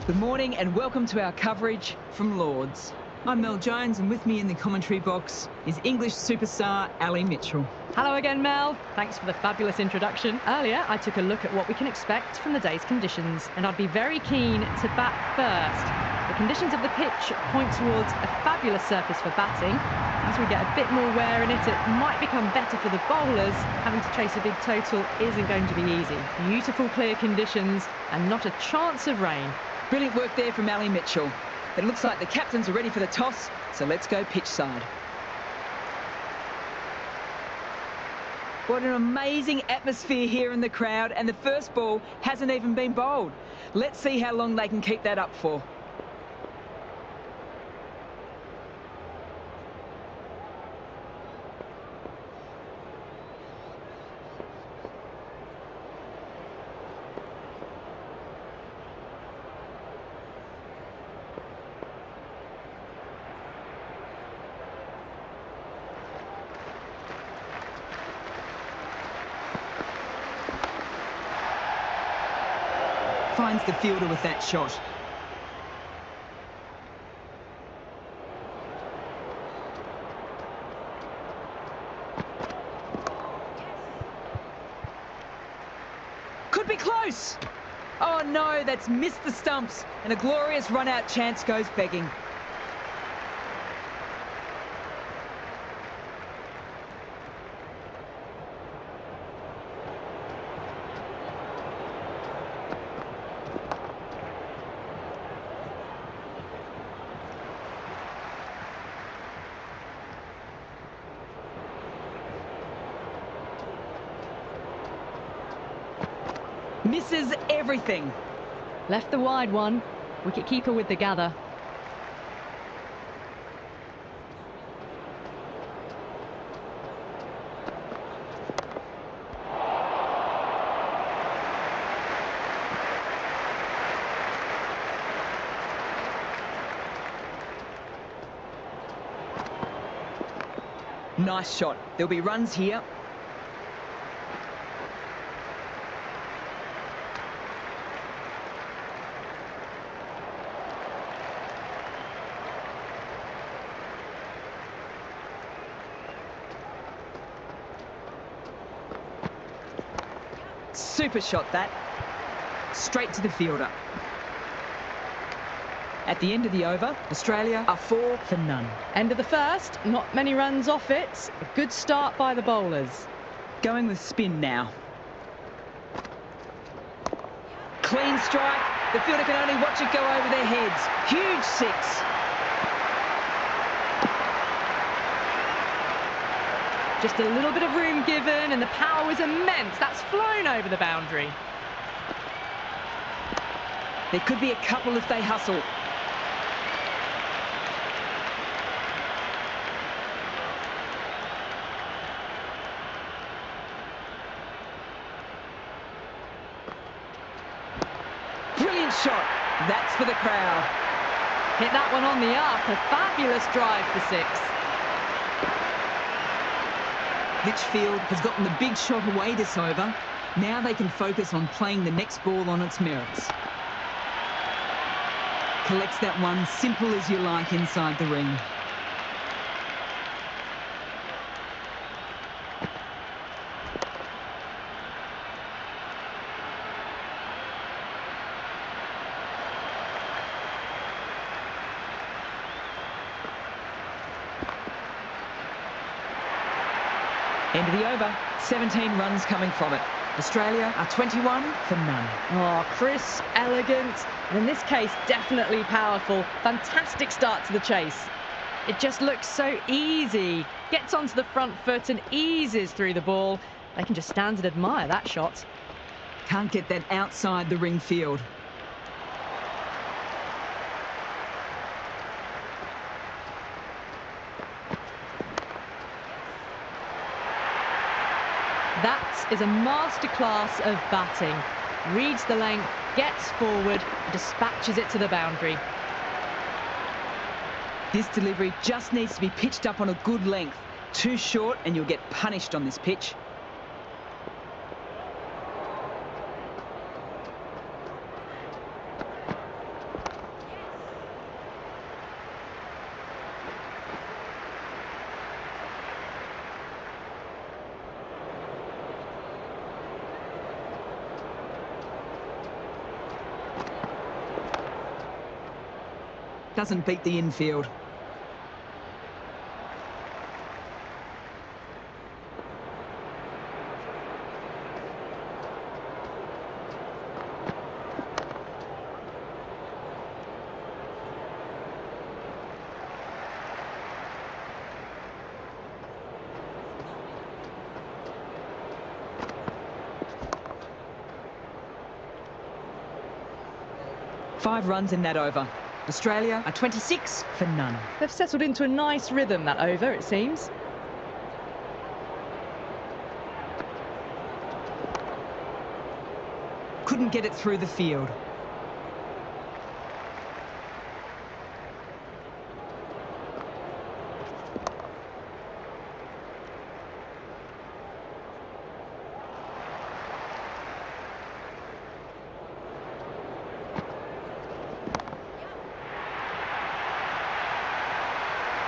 Good morning and welcome to our coverage from Lords. I'm Mel Jones, and with me in the commentary box is English superstar Ali Mitchell. Hello again, Mel. Thanks for the fabulous introduction. Earlier, I took a look at what we can expect from the day's conditions, and I'd be very keen to bat first. The conditions of the pitch point towards a fabulous surface for batting. As we get a bit more wear in it, it might become better for the bowlers. Having to chase a big total isn't going to be easy. Beautiful, clear conditions and not a chance of rain. Brilliant work there from Ali Mitchell. It looks like the captains are ready for the toss, so let's go pitch side. What an amazing atmosphere here in the crowd, and the first ball hasn't even been bowled. Let's see how long they can keep that up for. Finds the fielder with that shot. Could be close. Oh no, that's missed the stumps, and a glorious run-out chance goes begging. Misses everything. Left the wide one. Wicket-keeper with the gather. Nice shot. There'll be runs here. Super shot that. Straight to the fielder. At the end of the over, Australia are 4 for none. End of the first, not many runs off it. A good start by the bowlers. Going with spin now. Clean strike. The fielder can only watch it go over their heads. Huge six. Just a little bit of room given, and the power was immense. That's flown over the boundary. There could be a couple if they hustle. Brilliant shot. That's for the crowd. Hit that one on the up. A fabulous drive for six. Litchfield has gotten the big shot away this over. Now they can focus on playing the next ball on its merits. Collects that one simple as you like inside the ring. End of the over, 17 runs coming from it. Australia are 21 for none. Oh, crisp, elegant, and in this case, definitely powerful. Fantastic start to the chase. It just looks so easy. Gets onto the front foot and eases through the ball. They can just stand and admire that shot. Can't get that outside the ring field. That is a masterclass of batting. Reads the length, gets forward, dispatches it to the boundary. This delivery just needs to be pitched up on a good length. Too short and you'll get punished on this pitch. doesn't beat the infield. Five runs in that over. Australia are 26 for none. They've settled into a nice rhythm that over, it seems. Couldn't get it through the field.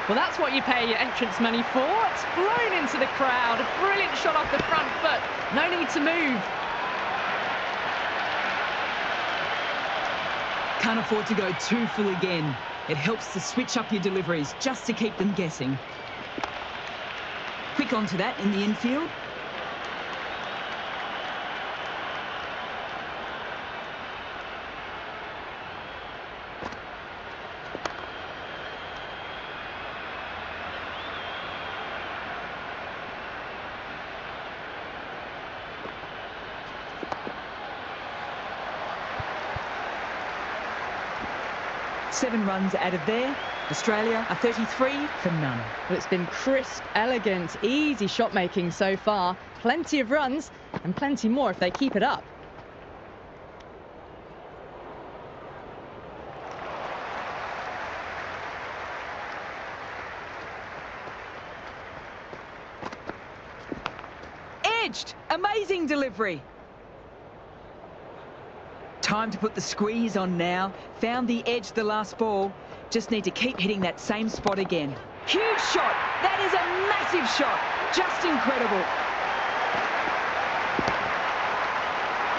Well, that's what you pay your entrance money for. It's flown into the crowd. A brilliant shot off the front foot. No need to move. Can't afford to go too full again. It helps to switch up your deliveries just to keep them guessing. Quick onto that in the infield. Seven runs out of there. Australia are 33 for none. Well, it's been crisp, elegant, easy shot making so far. Plenty of runs and plenty more if they keep it up. Edged! Amazing delivery. Time to put the squeeze on now. Found the edge the last ball. Just need to keep hitting that same spot again. Huge shot. That is a massive shot. Just incredible.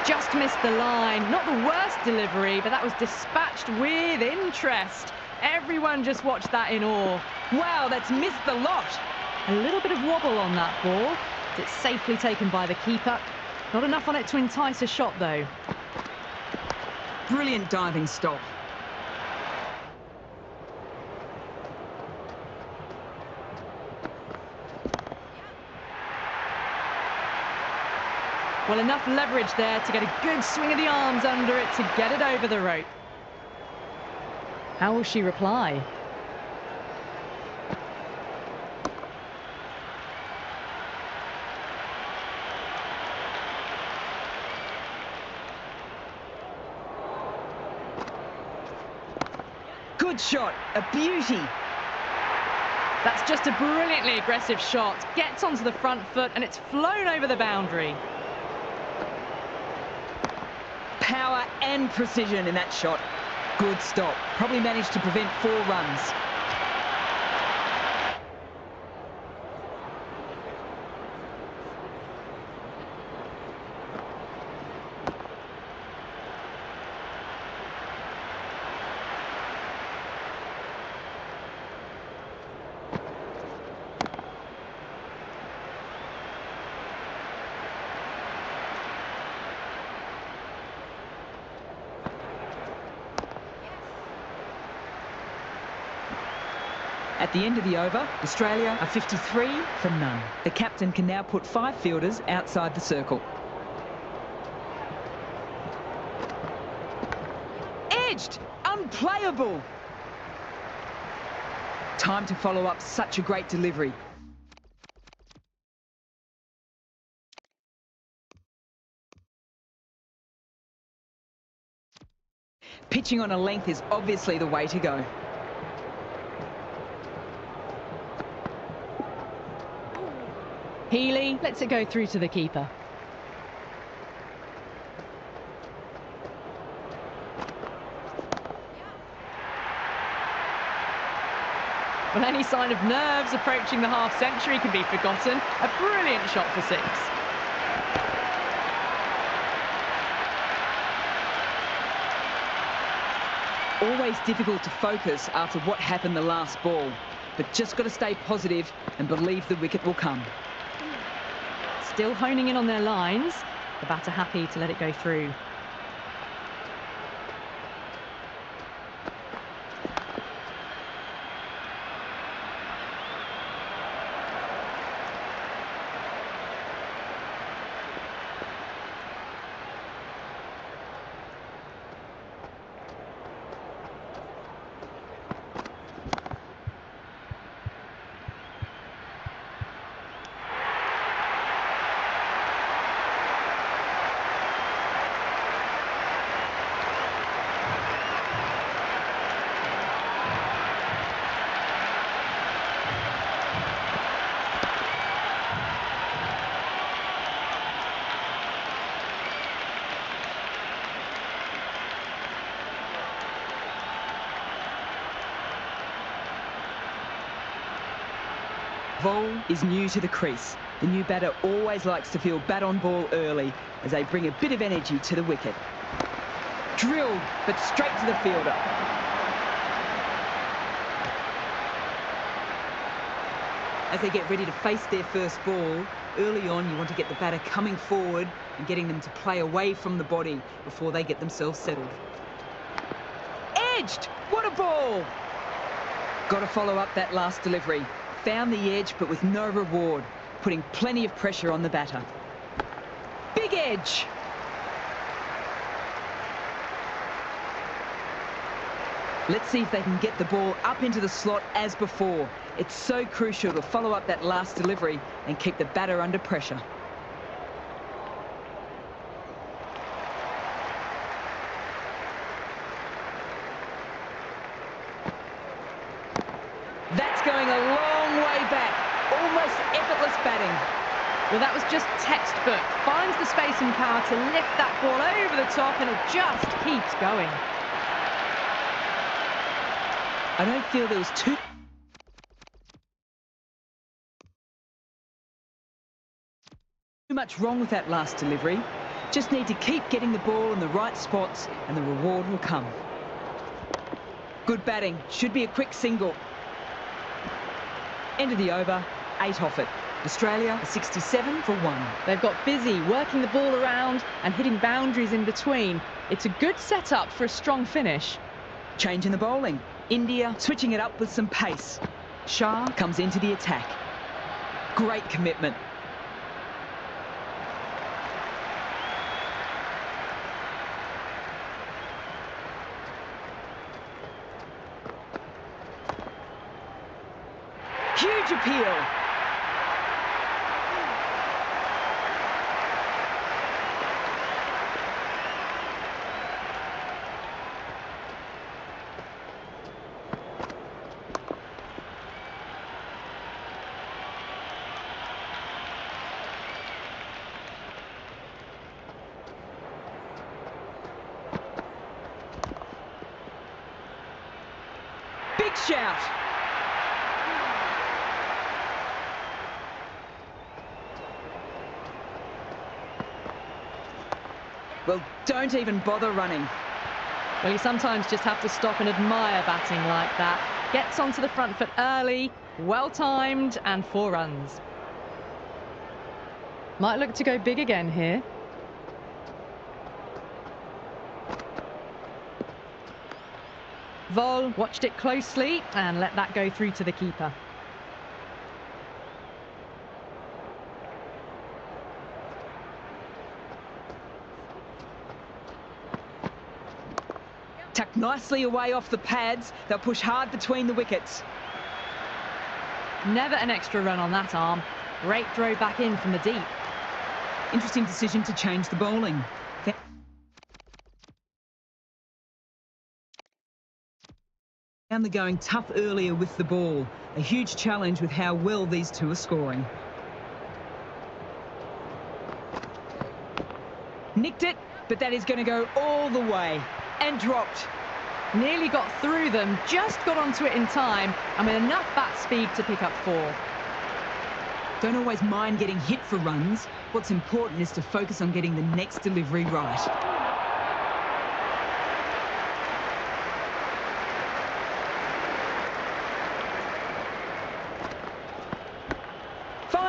Just missed the line. Not the worst delivery, but that was dispatched with interest. Everyone just watched that in awe. Wow, that's missed the lot. A little bit of wobble on that ball. It's safely taken by the keeper. Not enough on it to entice a shot, though. Brilliant diving stop. Well, enough leverage there to get a good swing of the arms under it to get it over the rope. How will she reply? Good shot, a beauty. That's just a brilliantly aggressive shot. Gets onto the front foot and it's flown over the boundary. Power and precision in that shot. Good stop. Probably managed to prevent 4 runs. At the end of the over, Australia are 53 for none. The captain can now put 5 fielders outside the circle. Edged! Unplayable! Time to follow up such a great delivery. Pitching on a length is obviously the way to go. Healy lets it go through to the keeper. Well, any sign of nerves approaching the half century can be forgotten. A brilliant shot for 6. Always difficult to focus after what happened the last ball, but just got to stay positive and believe the wicket will come. Still honing in on their lines. The batter happy to let it go through. Vol is new to the crease. The new batter always likes to feel bat on ball early as they bring a bit of energy to the wicket. Drilled, but straight to the fielder. As they get ready to face their first ball, early on you want to get the batter coming forward and getting them to play away from the body before they get themselves settled. Edged! What a ball! Got to follow up that last delivery. Found the edge, but with no reward, putting plenty of pressure on the batter. Big edge! Let's see if they can get the ball up into the slot as before. It's so crucial to follow up that last delivery and keep the batter under pressure. That's going a long way back. Almost effortless batting. Well, that was just textbook. Finds the space and power to lift that ball over the top, and it just keeps going. I don't feel there was too much wrong with that last delivery. Just need to keep getting the ball in the right spots and the reward will come. Good batting. Should be a quick single. End of the over, 8 off it. Australia 67 for 1. They've got busy working the ball around and hitting boundaries in between. It's a good setup for a strong finish. Change in the bowling. India switching it up with some pace. Shah comes into the attack. Great commitment. Huge appeal. Big shout. Well, don't even bother running. Well, you sometimes just have to stop and admire batting like that. Gets onto the front foot early, well-timed, and 4 runs. Might look to go big again here. Vol watched it closely and let that go through to the keeper. Tucked nicely away off the pads. They'll push hard between the wickets. Never an extra run on that arm. Great throw back in from the deep. Interesting decision to change the bowling. Found the going tough earlier with the ball. A huge challenge with how well these two are scoring. Nicked it, but that is going to go all the way. And dropped. Nearly got through them, just got onto it in time, and with enough bat speed to pick up 4. Don't always mind getting hit for runs. What's important is to focus on getting the next delivery right.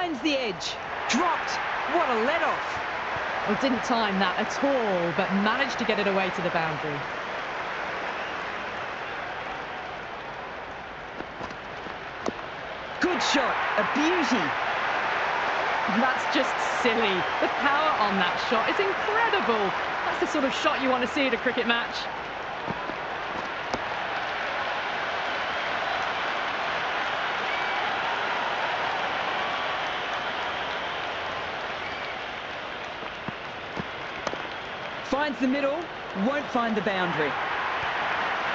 Finds the edge. Dropped. What a let-off. Well, didn't time that at all, but managed to get it away to the boundary. Good shot. A beauty. That's just silly. The power on that shot is incredible. That's the sort of shot you want to see at a cricket match. Finds the middle, won't find the boundary.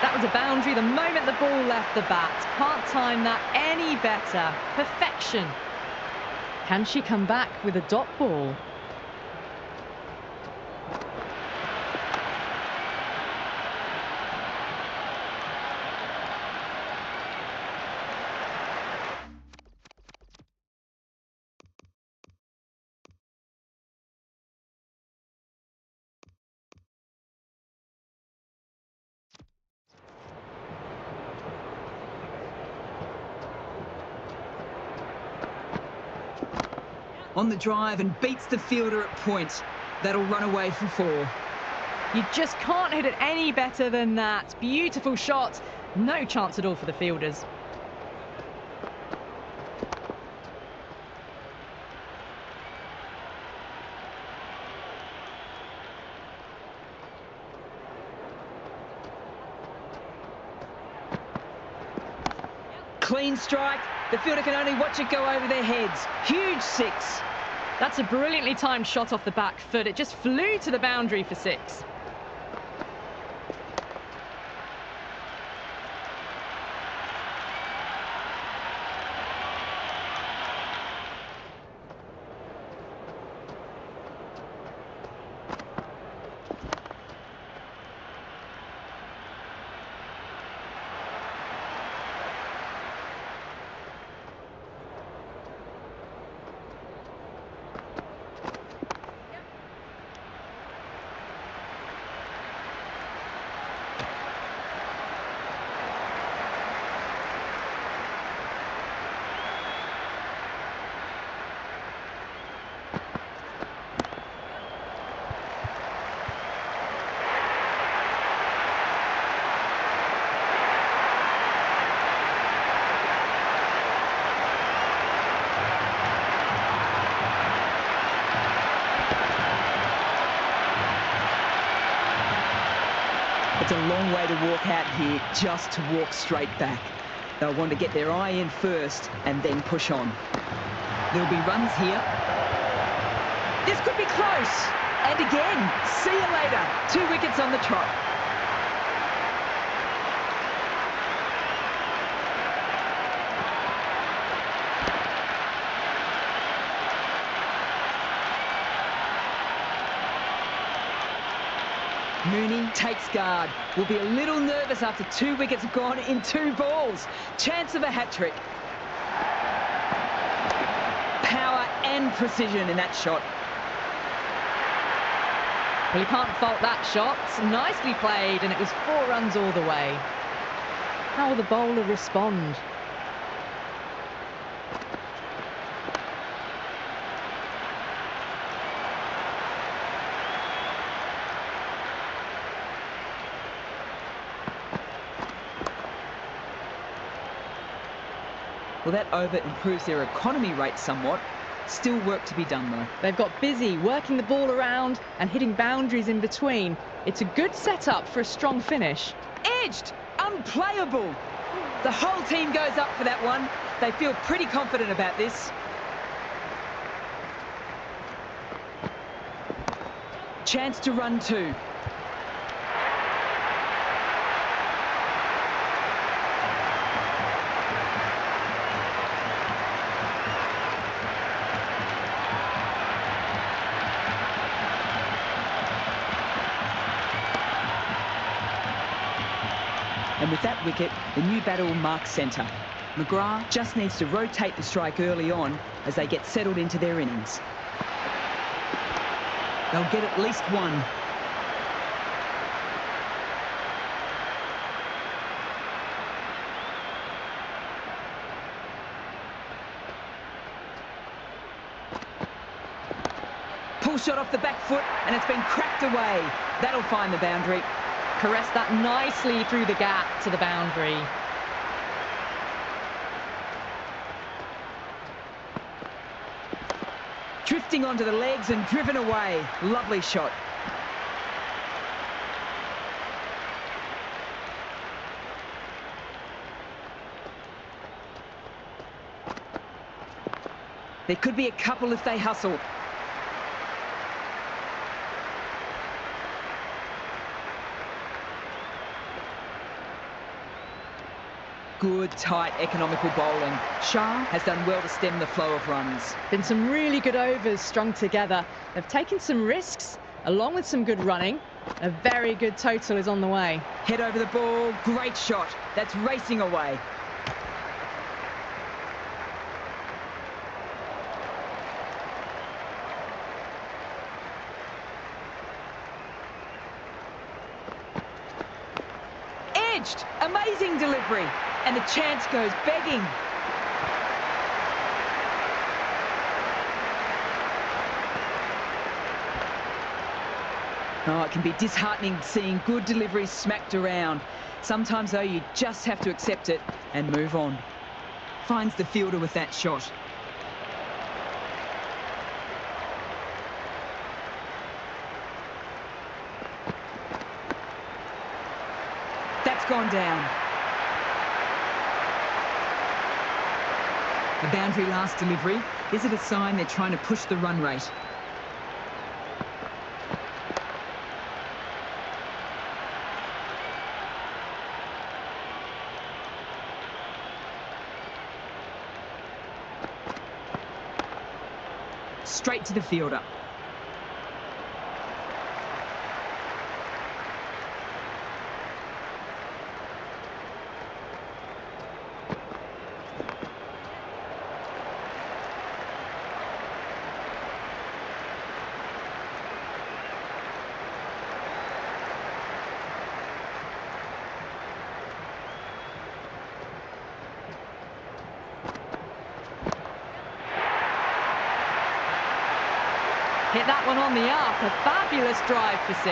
That was a boundary the moment the ball left the bat. Can't time that any better. Perfection. Can she come back with a dot ball? On the drive and beats the fielder at point. That'll run away for 4. You just can't hit it any better than that. Beautiful shot. No chance at all for the fielders. Clean strike. The fielder can only watch it go over their heads. Huge 6. That's a brilliantly timed shot off the back foot. It just flew to the boundary for 6. It's a long way to walk out here just to walk straight back. They'll want to get their eye in first and then push on. There'll be runs here. This could be close. And again, see you later. 2 wickets on the trot. Mooney takes guard. Will be a little nervous after 2 wickets have gone in 2 balls. Chance of a hat-trick. Power and precision in that shot. Well, you can't fault that shot. Nicely played, and it was 4 runs all the way. How will the bowler respond? Well, that over improves their economy rate somewhat. Still work to be done, though. They've got busy working the ball around and hitting boundaries in between. It's a good setup for a strong finish. Edged! Unplayable! The whole team goes up for that one. They feel pretty confident about this. Chance to run 2. And with that wicket, the new batter will mark centre. McGrath just needs to rotate the strike early on as they get settled into their innings. They'll get at least 1. Pull shot off the back foot, and it's been cracked away. That'll find the boundary. Caressed that nicely through the gap to the boundary. Drifting onto the legs and driven away. Lovely shot. There could be a couple if they hustle. Good, tight, economical bowling. Shah has done well to stem the flow of runs. Been some really good overs strung together. They've taken some risks, along with some good running. A very good total is on the way. Head over the ball, great shot. That's racing away. Edged, amazing delivery. And the chance goes begging. Oh, it can be disheartening seeing good deliveries smacked around. Sometimes, though, you just have to accept it and move on. Finds the fielder with that shot. That's gone down. The boundary last delivery. Is it a sign they're trying to push the run rate? Straight to the fielder. Hit that one on the up. A fabulous drive for 6.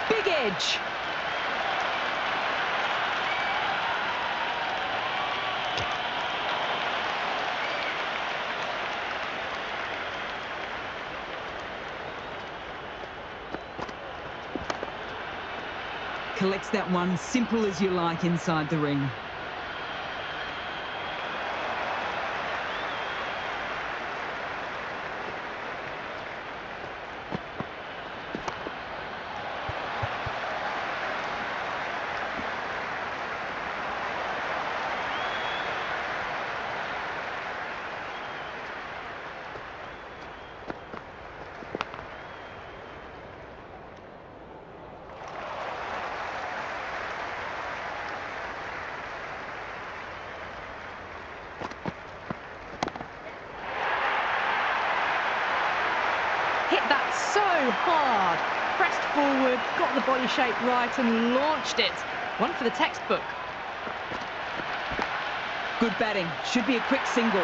Big edge. Collects that one, simple as you like, inside the ring. Hit that so hard. Pressed forward, got the body shape right and launched it. One for the textbook. Good batting. Should be a quick single.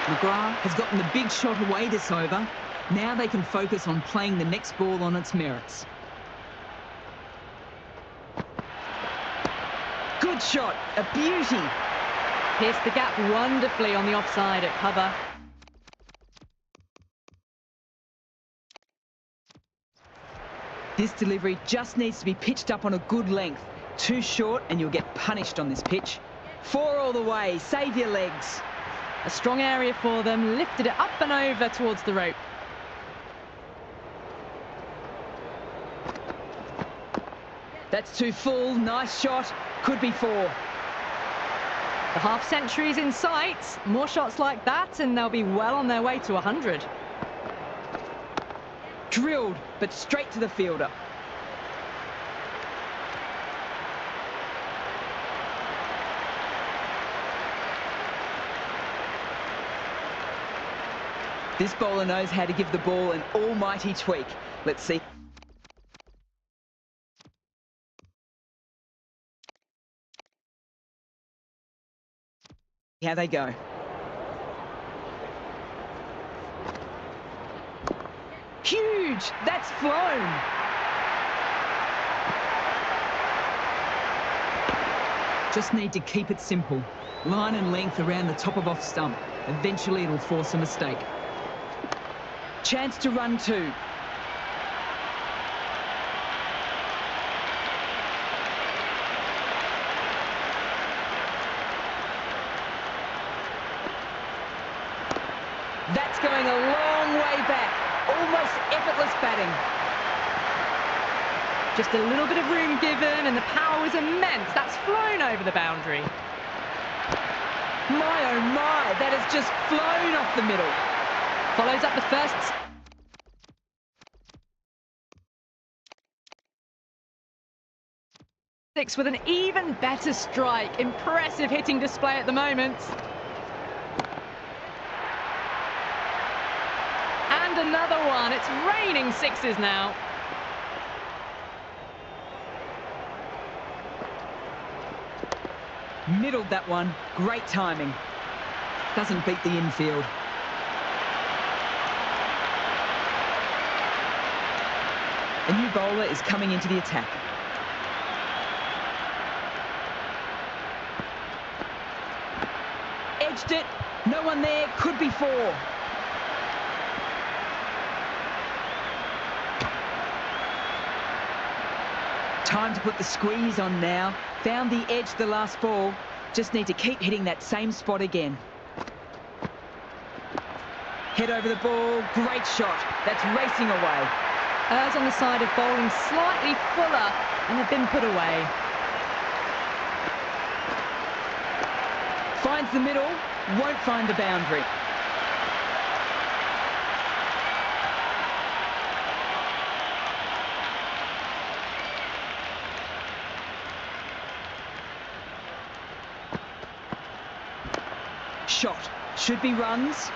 McGrath has gotten the big shot away this over. Now they can focus on playing the next ball on its merits. Good shot. A beauty. Pierced the gap wonderfully on the offside at cover. This delivery just needs to be pitched up on a good length. Too short and you'll get punished on this pitch. 4 all the way. Save your legs. A strong area for them. Lifted it up and over towards the rope. That's too full. Nice shot. Could be 4. The half century's in sight. More shots like that and they'll be well on their way to 100. Drilled, but straight to the fielder. This bowler knows how to give the ball an almighty tweak. Let's see. How they go. Huge! That's flown! Just need to keep it simple. Line and length around the top of off stump. Eventually it'll force a mistake. Chance to run two. That's going a long way back. Almost effortless batting. Just a little bit of room given and the power was immense. That's flown over the boundary. My oh my, that has just flown off the middle. Follows up the first. Six with an even better strike. Impressive hitting display at the moment. And another one. It's raining sixes now. Middled that one. Great timing. Doesn't beat the infield. A new bowler is coming into the attack. Edged it. No one there. Could be four. Time to put the squeeze on now. Found the edge the last ball. Just need to keep hitting that same spot again. Head over the ball. Great shot. That's racing away. Errs on the side of bowling slightly fuller and have been put away. Finds the middle. Won't find the boundary. Shot. Should be runs.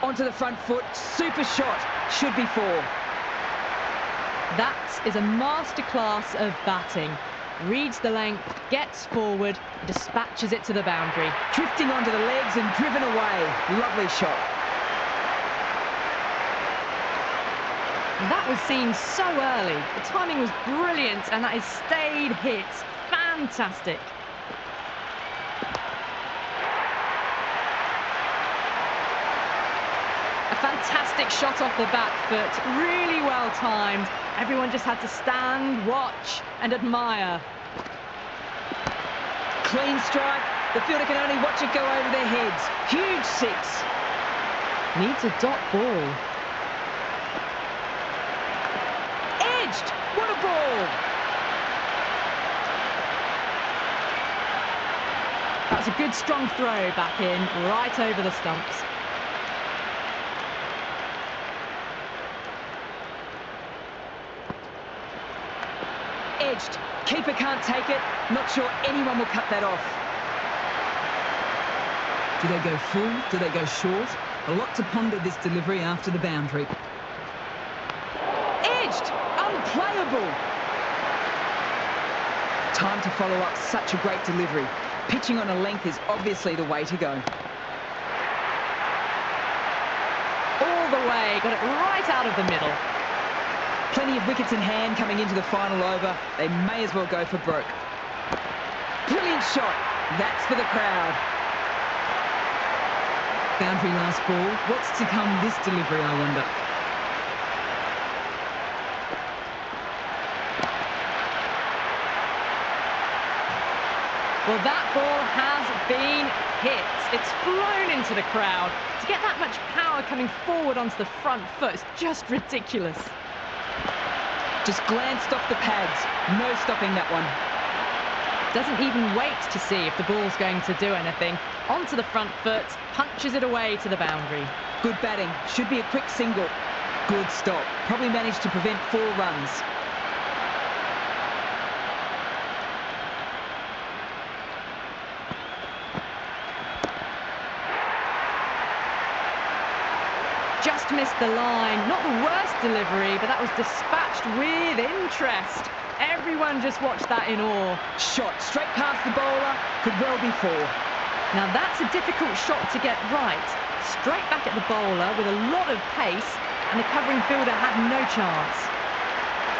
Onto the front foot. Super shot. Should be four. That is a masterclass of batting. Reads the length, gets forward, dispatches it to the boundary. Drifting onto the legs and driven away. Lovely shot. That was seen so early. The timing was brilliant and that is stayed hits. Fantastic. A fantastic shot off the back foot. Really well timed. Everyone just had to stand, watch and admire. Clean strike. The fielder can only watch it go over their heads. Huge six. Needs a dot ball. What a ball! That's a good strong throw back in, right over the stumps. Edged. Keeper can't take it. Not sure anyone will cut that off. Do they go full? Do they go short? A lot to ponder this delivery after the boundary. Edged! Unplayable! Time to follow up such a great delivery. Pitching on a length is obviously the way to go. All the way, got it right out of the middle. Plenty of wickets in hand coming into the final over. They may as well go for broke. Brilliant shot. That's for the crowd. Boundary last ball. What's to come this delivery, I wonder? Well, that ball has been hit. It's flown into the crowd. To get that much power coming forward onto the front foot is just ridiculous. Just glanced off the pads. No stopping that one. Doesn't even wait to see if the ball's going to do anything. Onto the front foot, punches it away to the boundary. Good batting. Should be a quick single. Good stop. Probably managed to prevent 4 runs. just missed the line. Not the worst delivery, but that was dispatched with interest. Everyone just watched that in awe. Shot straight past the bowler, could well be 4. Now that's a difficult shot to get right. Straight back at the bowler with a lot of pace, and the covering fielder had no chance.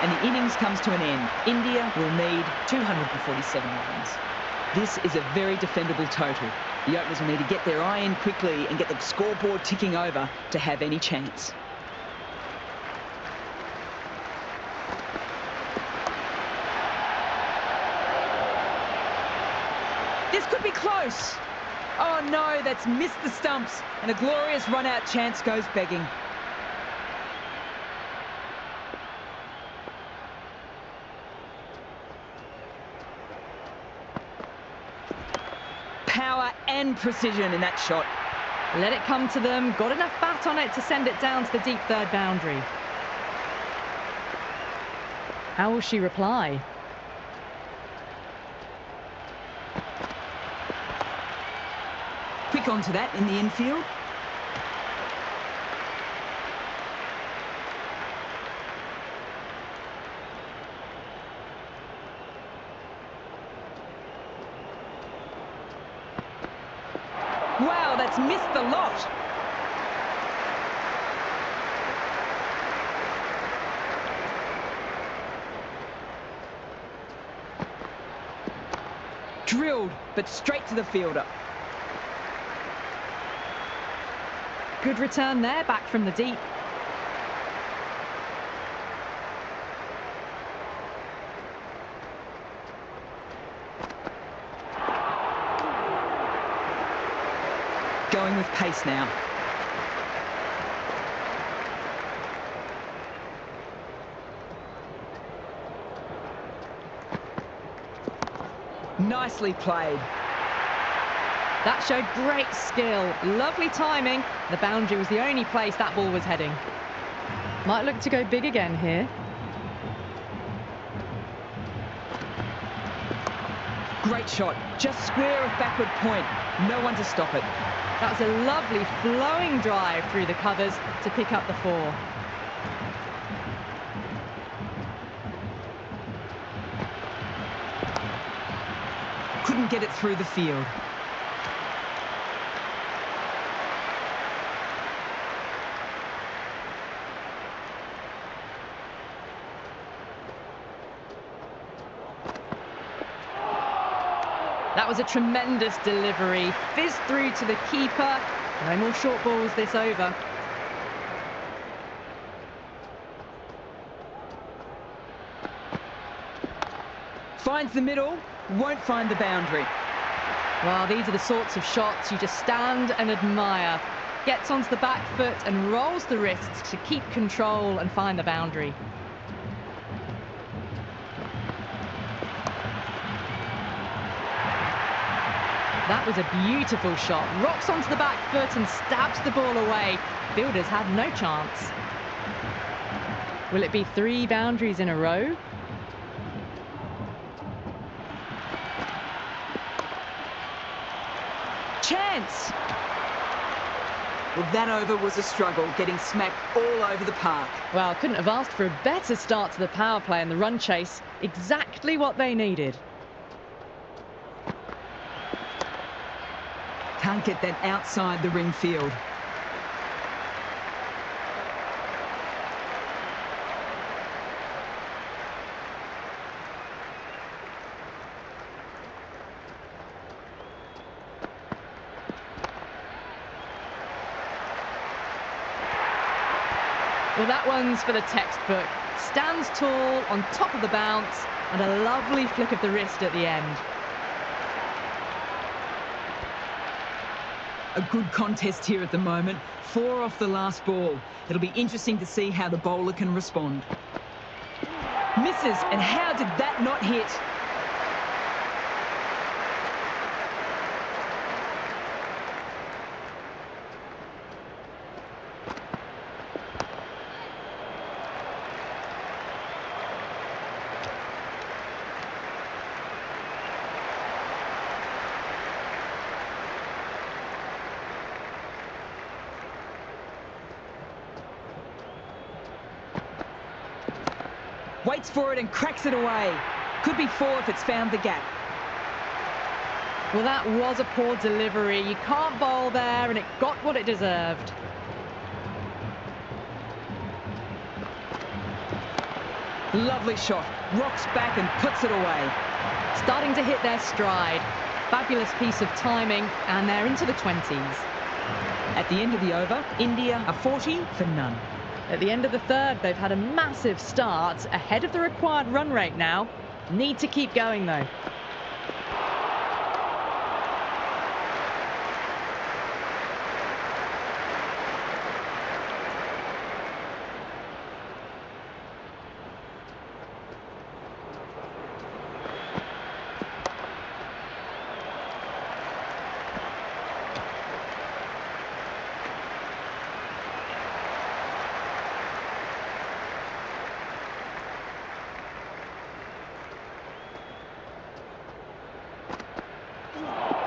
And the innings comes to an end. India will need 247 runs. This is a very defendable total. The openers will need to get their eye in quickly and get the scoreboard ticking over to have any chance. This could be close. Oh no, that's missed the stumps, and a glorious run-out chance goes begging. Power and precision in that shot. Let it come to them. Got enough bat on it to send it down to the deep third boundary. How will she reply? Quick onto that in the infield. Wow, that's missed the lot. Drilled, but straight to the fielder. Good return there, back from the deep. Going with pace now. Nicely played. That showed great skill. Lovely timing. The boundary was the only place that ball was heading. Might look to go big again here. Great shot. Just square of backward point. No one to stop it. That was a lovely flowing drive through the covers to pick up the 4. Couldn't get it through the field. That was a tremendous delivery. Fizzed through to the keeper. No more short balls this over. Finds the middle, won't find the boundary. Well, these are the sorts of shots you just stand and admire. Gets onto the back foot and rolls the wrists to keep control and find the boundary. That was a beautiful shot. Rocks onto the back foot and stabs the ball away. Fielders had no chance. Will it be 3 boundaries in a row? Chance! Well, that over was a struggle, getting smacked all over the park. Well, couldn't have asked for a better start to the power play and the run chase. Exactly what they needed. Can't get that outside the ring field. Well, that one's for the textbook. Stands tall on top of the bounce and a lovely flick of the wrist at the end. A good contest here at the moment. 4 off the last ball. It'll be interesting to see how the bowler can respond. Misses, and how did that not hit? Waits for it and cracks it away. Could be 4 if it's found the gap. Well, that was a poor delivery. You can't bowl there, and it got what it deserved. Lovely shot. Rocks back and puts it away. Starting to hit their stride. Fabulous piece of timing, and they're into the 20s. At the end of the over, India are 40 for none. At the end of the third, they've had a massive start, ahead of the required run rate now. Need to keep going, though.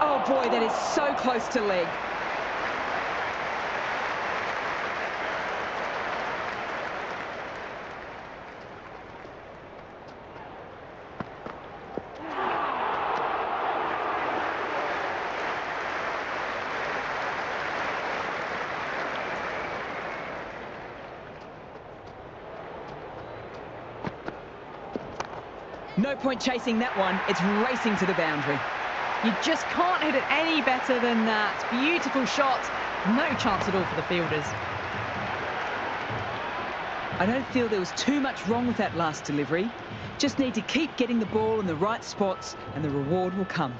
Oh boy, that is so close to leg. No point chasing that one. It's racing to the boundary. You just can't hit it any better than that. Beautiful shot. No chance at all for the fielders. I don't feel there was too much wrong with that last delivery. Just need to keep getting the ball in the right spots and the reward will come.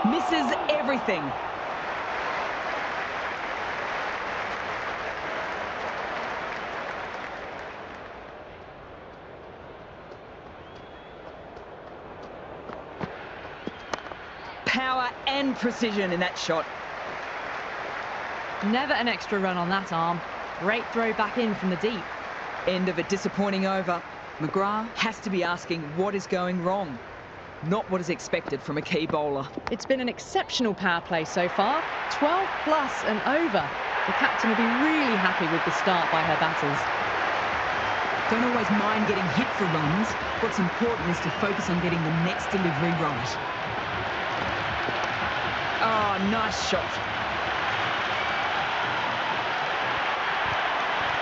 Misses everything. Power and precision in that shot. Never an extra run on that arm. Great throw back in from the deep. End of a disappointing over. McGrath has to be asking what is going wrong. Not what is expected from a key bowler. It's been an exceptional power play so far. 12 plus and over. The captain will be really happy with the start by her batters. Don't always mind getting hit for runs. What's important is to focus on getting the next delivery right. Oh, nice shot.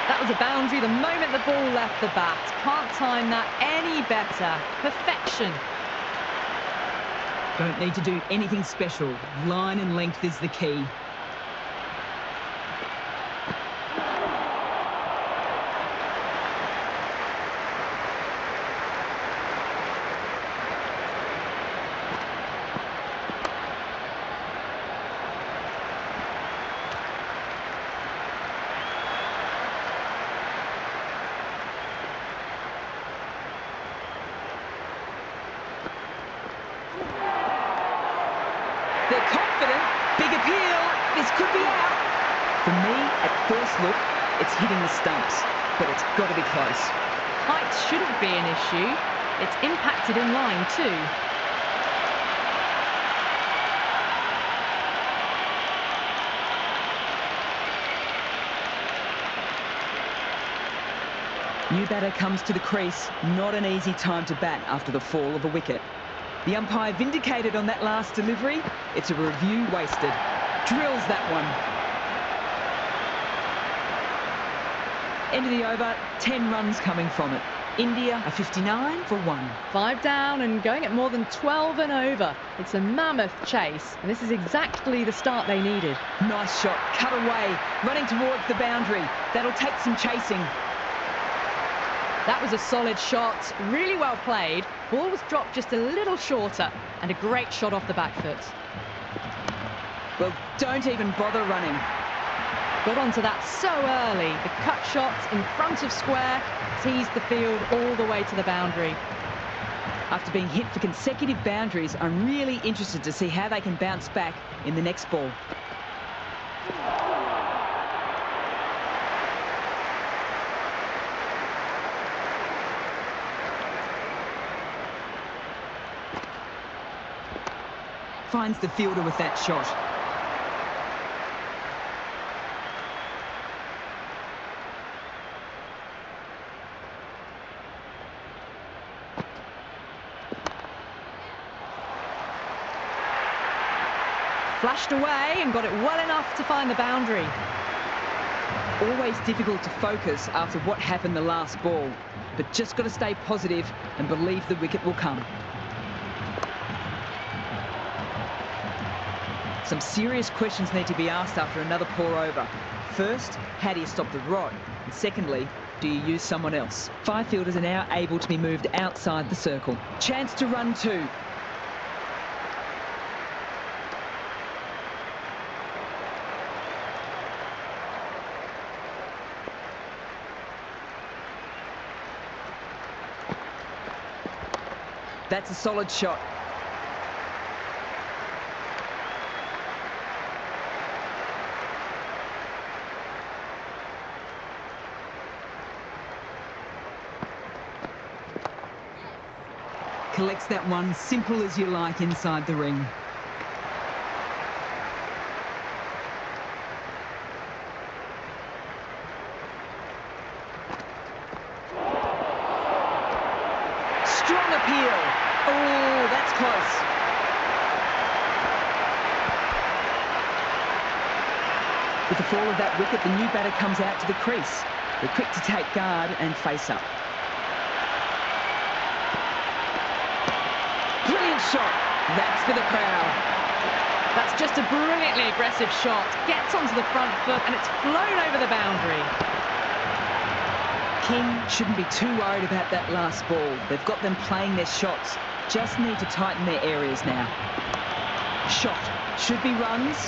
That was a boundary the moment the ball left the bat. Can't time that any better. Perfection. Don't need to do anything special. Line and length is the key. They're confident. Big appeal. This could be out. For me, at first look, it's hitting the stumps, but it's got to be close. Height shouldn't be an issue. It's impacted in line too. New batter comes to the crease. Not an easy time to bat after the fall of a wicket. The umpire vindicated on that last delivery. It's a review wasted. Drills that one. End of the over, 10 runs coming from it. India are 59 for 1. 5 down and going at more than 12 and over. It's a mammoth chase, and this is exactly the start they needed. Nice shot, cut away, running towards the boundary. That'll take some chasing. That was a solid shot, really well played. Ball was dropped just a little shorter, and a great shot off the back foot. Well, don't even bother running. Got onto that so early. The cut shot in front of square teased the field all the way to the boundary. After being hit for consecutive boundaries, I'm really interested to see how they can bounce back in the next ball. finds the fielder with that shot. Flashed away and got it well enough to find the boundary. Always difficult to focus after what happened the last ball, but just got to stay positive and believe the wicket will come. Some serious questions need to be asked after another poor over. First, how do you stop the rod? And secondly, do you use someone else? 5 fielders are now able to be moved outside the circle. Chance to run 2. That's a solid shot. Collects that one, simple as you like, inside the ring. Strong appeal. Oh, that's close. With the fall of that wicket, the new batter comes out to the crease. They're quick to take guard and face up. Brilliant shot. That's for the crowd. That's just a brilliantly aggressive shot. Gets onto the front foot and it's flown over the boundary. King shouldn't be too worried about that last ball. They've got them playing their shots. Just need to tighten their areas now. Shot. Should be runs.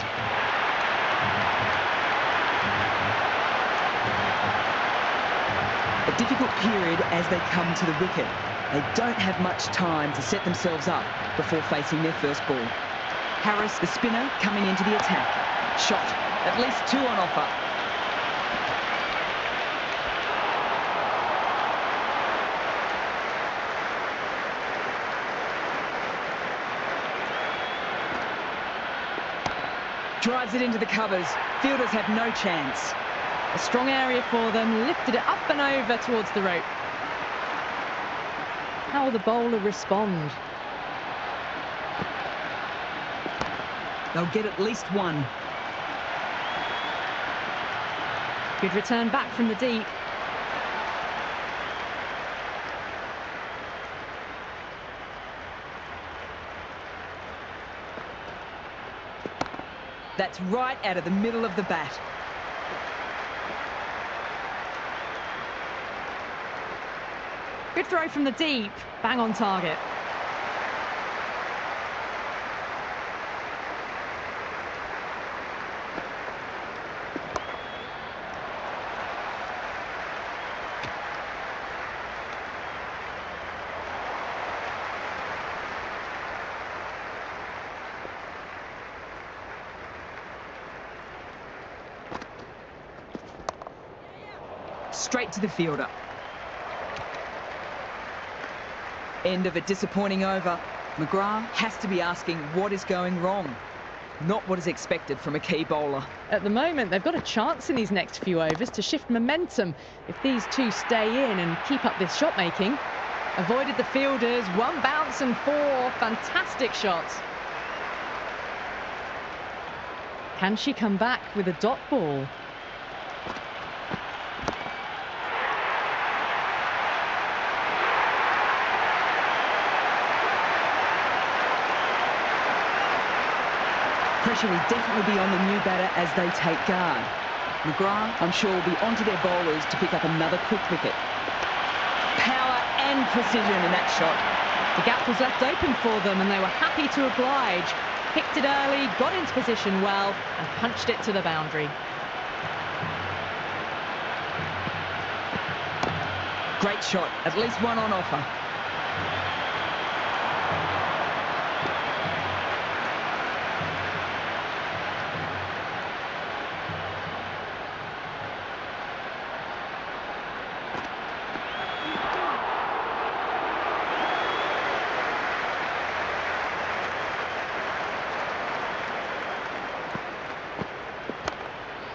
A difficult period as they come to the wicket. They don't have much time to set themselves up before facing their first ball. Harris, the spinner, coming into the attack. Shot. At least 2 on offer. Drives it into the covers. Fielders have no chance. A strong area for them, lifted it up and over towards the rope. How will the bowler respond? They'll get at least 1. Good return back from the deep. That's right out of the middle of the bat. Good throw from the deep, bang on target. Straight to the fielder. End of a disappointing over. McGrath has to be asking what is going wrong, not what is expected from a key bowler. At the moment, they've got a chance in these next few overs to shift momentum if these two stay in and keep up this shot making. Avoided the fielders, 1 bounce and 4 fantastic shots. Can she come back with a dot ball? Pressure will definitely be on the new batter as they take guard. McGrath, I'm sure, will be onto their bowlers to pick up another quick wicket. Power and precision in that shot. The gap was left open for them and they were happy to oblige. Picked it early, got into position well and punched it to the boundary. Great shot, at least 1 on offer.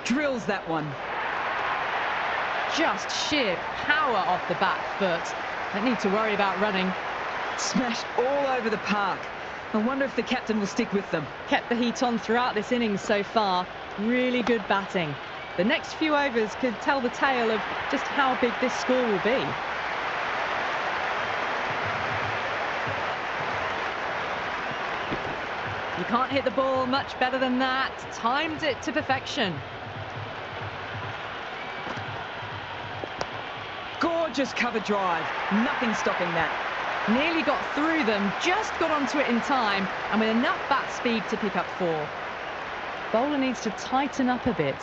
Drills that one. Just sheer power off the back foot. Don't need to worry about running. Smashed all over the park. I wonder if the captain will stick with them. Kept the heat on throughout this innings so far. Really good batting. The next few overs could tell the tale of just how big this score will be. You can't hit the ball much better than that. Timed it to perfection. Gorgeous cover drive. Nothing stopping that. Nearly got through them, just got onto it in time, and with enough bat speed to pick up 4. Bowler needs to tighten up a bit.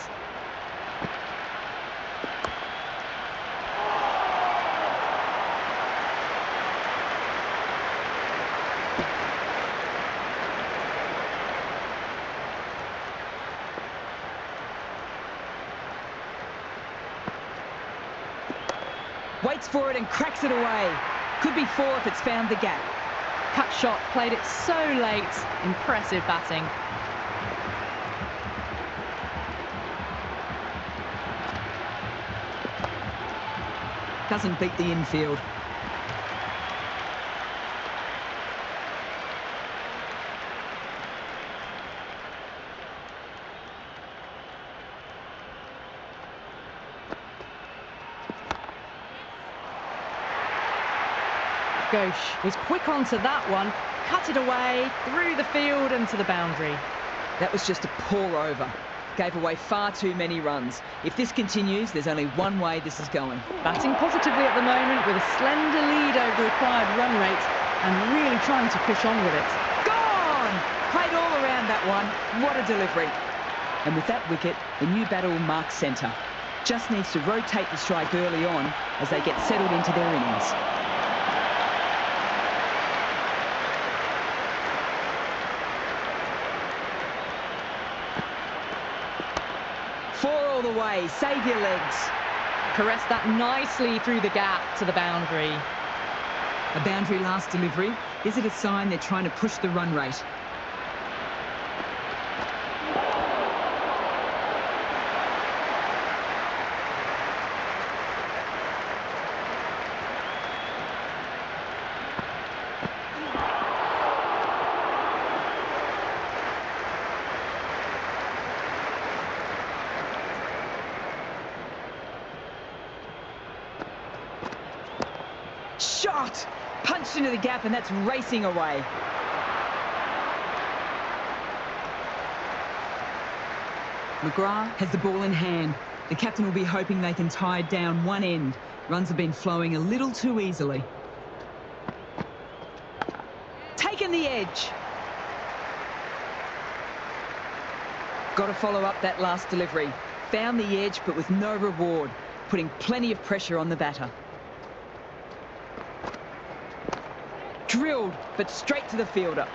Waits for it and cracks it away. Could be 4 if it's found the gap. Cut shot, played it so late. Impressive batting. Doesn't beat the infield. Ghosh was quick onto that one, cut it away, through the field and to the boundary. That was just a poor over. Gave away far too many runs. If this continues, there's only one way this is going. Batting positively at the moment with a slender lead over required run rate and really trying to push on with it. Gone! Played all around that one. What a delivery. And with that wicket, the new batter will mark centre. Just needs to rotate the strike early on as they get settled into their innings. All the way, save your legs. Caressed that nicely through the gap to the boundary. A boundary last delivery. Is it a sign they're trying to push the run rate? Shot! Punched into the gap, and that's racing away. McGrath has the ball in hand. The captain will be hoping they can tie it down one end. Runs have been flowing a little too easily. Taken the edge. Got to follow up that last delivery. Found the edge, but with no reward, putting plenty of pressure on the batter. Drilled, but straight to the fielder.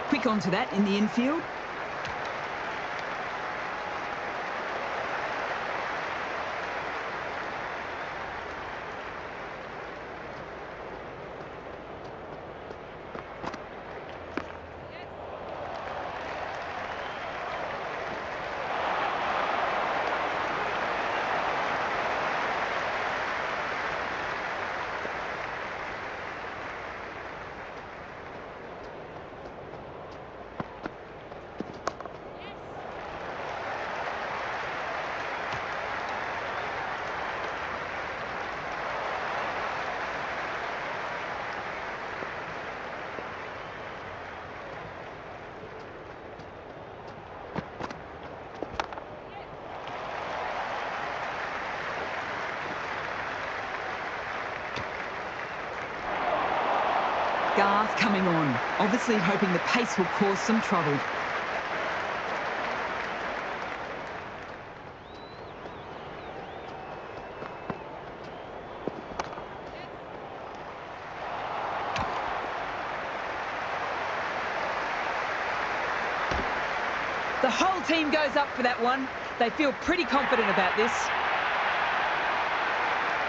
Quick onto that in the infield. Garth coming on, obviously hoping the pace will cause some trouble. The whole team goes up for that one. They feel pretty confident about this.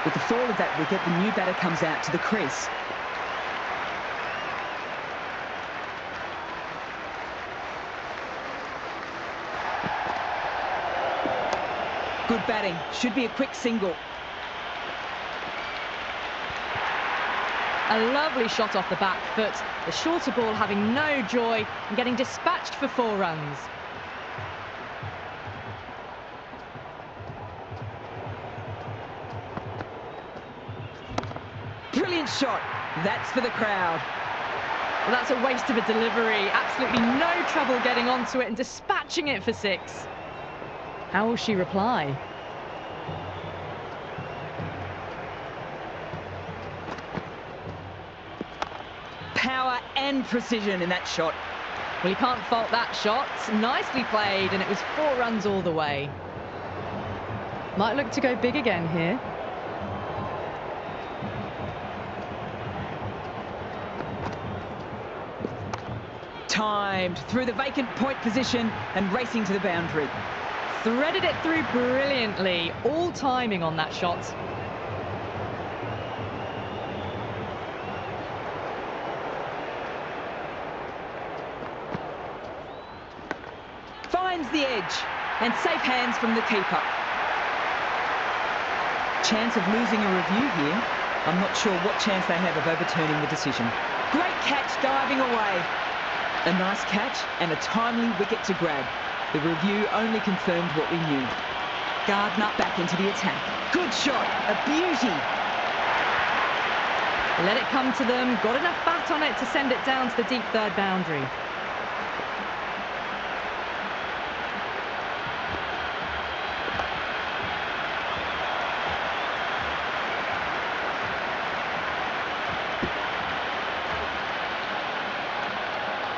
With the fall of that wicket, the new batter comes out to the crease. Good batting. Should be a quick single. A lovely shot off the back foot. The shorter ball having no joy and getting dispatched for 4 runs. Brilliant shot. That's for the crowd. Well, that's a waste of a delivery. Absolutely no trouble getting onto it and dispatching it for 6. How will she reply? Power and precision in that shot. Well, you can't fault that shot. Nicely played, and it was 4 runs all the way. Might look to go big again here. Timed through the vacant point position and racing to the boundary. Threaded it through brilliantly. All timing on that shot. Finds the edge and safe hands from the keeper. Chance of losing a review here. I'm not sure what chance they have of overturning the decision. Great catch diving away. A nice catch and a timely wicket to grab. The review only confirmed what we knew. Gardner back into the attack. Good shot, a beauty. Let it come to them. Got enough bat on it to send it down to the deep 3rd boundary.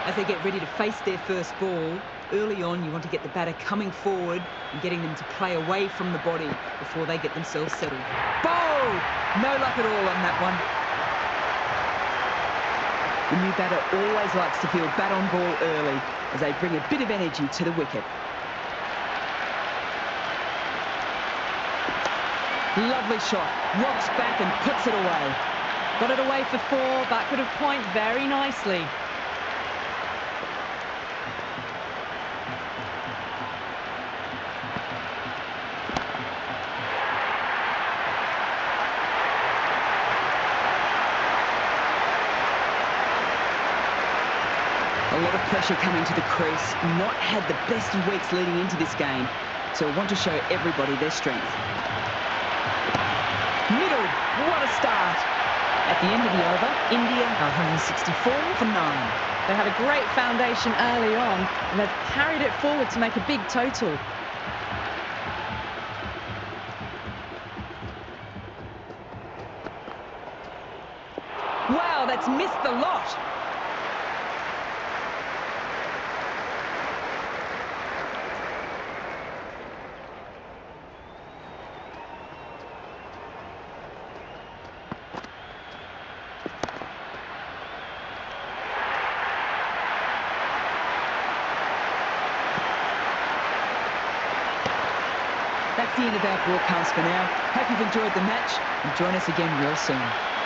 As they get ready to face their first ball, early on you want to get the batter coming forward and getting them to play away from the body before they get themselves settled. Bowl! No luck at all on that one. The new batter always likes to feel bat on ball early as they bring a bit of energy to the wicket. Lovely shot. Rocks back and puts it away. Got it away for 4. Backward of point very nicely. A lot of pressure coming to the crease. Not had the best of weeks leading into this game, so I want to show everybody their strength. Middle, what a start. At the end of the over, India are 164 for 9. They had a great foundation early on, and they've carried it forward to make a big total. Wow, that's missed the lot. That's the end of our broadcast for now. Hope you've enjoyed the match and join us again real soon.